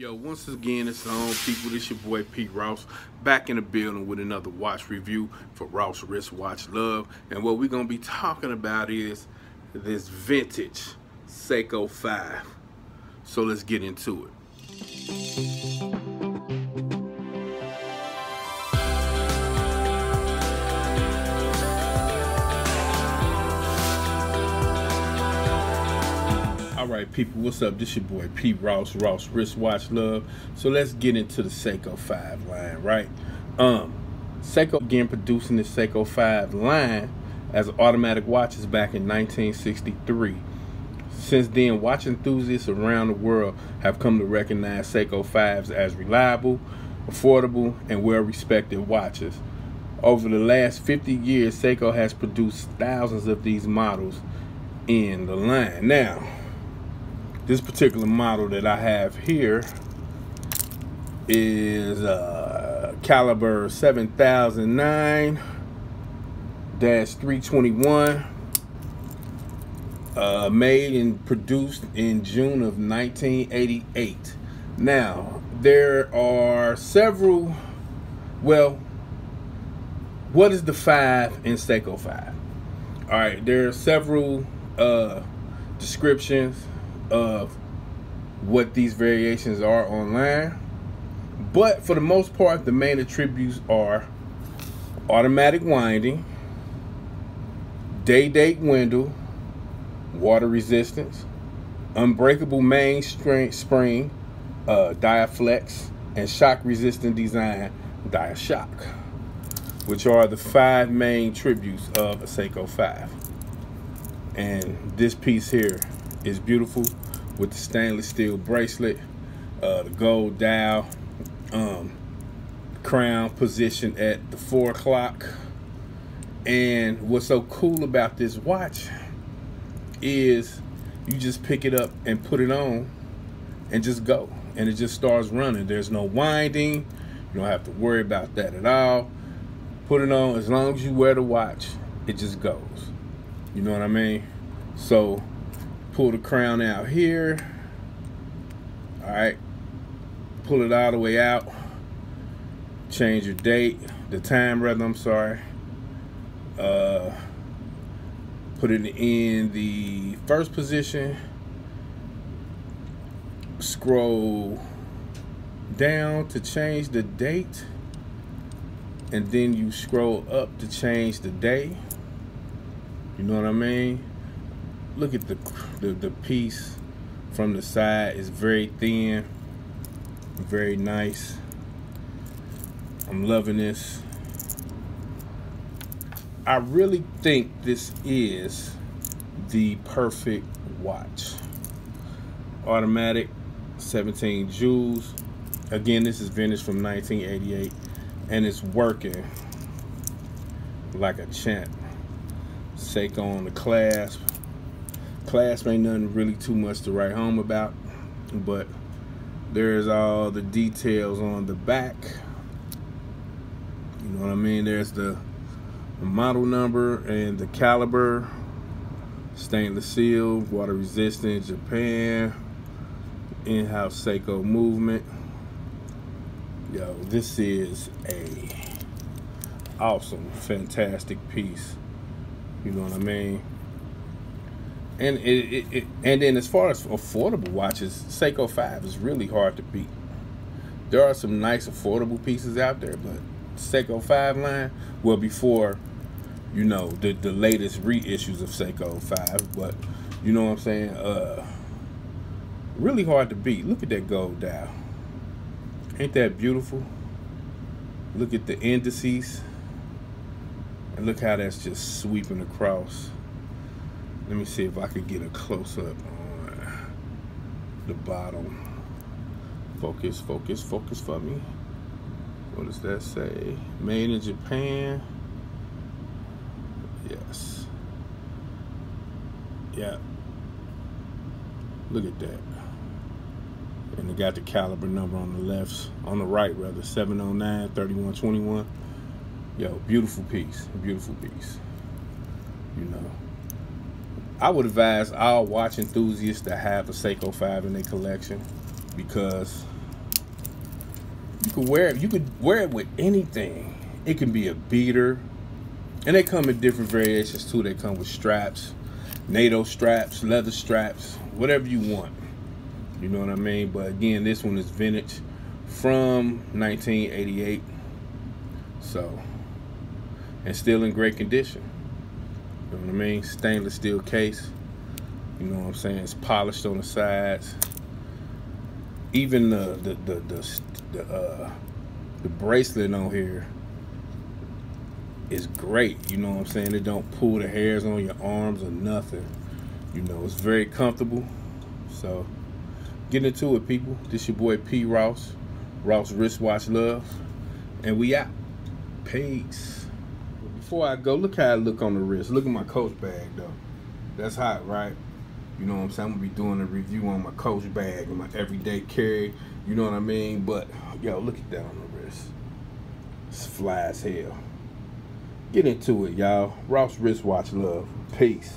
Yo, once again, it's on, people. This your boy Pete Ross, back in the building with another watch review for Ross Wristwatch Love. And what we're gonna be talking about is this vintage Seiko 5. So let's get into it. Alright people, what's up? This your boy Pete Ross Wristwatch Love. So let's get into the Seiko 5 line, right? Seiko began producing the Seiko 5 line as automatic watches back in 1963. Since then, watch enthusiasts around the world have come to recognize Seiko 5s as reliable, affordable, and well-respected watches. Over the last 50 years, Seiko has produced thousands of these models in the line. Now, this particular model that I have here is caliber 7009-321, made and produced in June of 1988. Now, there are several, well, what is the 5 in Seiko 5? All right, there are several descriptions of what these variations are online, but for the most part, the main attributes are automatic winding, day-date window, water resistance, unbreakable mainspring, Diaflex, and shock-resistant design, Dia-Shock, which are the 5 main tributes of a Seiko 5. And this piece here is beautiful with the stainless steel bracelet, the gold dial, crown positioned at the 4 o'clock. And what's so cool about this watch is you just pick it up and put it on and just go, and it just starts running. There's no winding. You don't have to worry about that at all. Put it on, as long as you wear the watch, it just goes. You know what I mean? So pull the crown out here. All right, pull it all the way out. Change your date, the time rather, I'm sorry. Put it in the first position. Scroll down to change the date, and then you scroll up to change the day. You know what I mean? Look at the piece from the side. It's very thin, very nice. I'm loving this. I really think this is the perfect watch. Automatic, 17 jewels. Again, this is vintage from 1988, and it's working like a champ. Seiko on the clasp. Clasp ain't nothing really too much to write home about, but there's all the details on the back. You know what I mean? There's the model number and the caliber, stainless steel, water resistant, Japan, in-house Seiko movement. Yo, this is a awesome, fantastic piece. You know what I mean? And and then as far as affordable watches, Seiko 5 is really hard to beat. There are some nice affordable pieces out there, but Seiko 5 line, well, before, you know, the latest reissues of Seiko 5, but you know what I'm saying, really hard to beat. Look at that gold dial. Ain't that beautiful? Look at the indices, and look how that's just sweeping across. Let me see if I could get a close-up on the bottom. Focus, focus, focus for me. What does that say? Made in Japan. Yes. Yeah. Look at that. And they got the caliber number on the left, on the right rather, 709-3121. Yo, beautiful piece, beautiful piece. You know, I would advise all watch enthusiasts to have a Seiko 5 in their collection, because You could wear it with anything. It can be a beater, and they come in different variations too. They come with straps, NATO straps, leather straps, whatever you want. You know what I mean? But again, this one is vintage from 1988. So, and still in great condition. You know what I mean? Stainless steel case. You know what I'm saying? It's polished on the sides. Even the bracelet on here is great. You know what I'm saying? It don't pull the hairs on your arms or nothing. You know, it's very comfortable. So, get into it, people. This your boy P. Ross Wristwatch Love, and we out. Peace. Before I go, look how I look on the wrist. Look at my Coach bag, though. That's hot, right? You know what I'm saying? I'm gonna be doing a review on my Coach bag and my everyday carry. You know what I mean? But yo, look at that on the wrist. It's fly as hell. Get into it, y'all. Ross Wristwatch Love. Peace.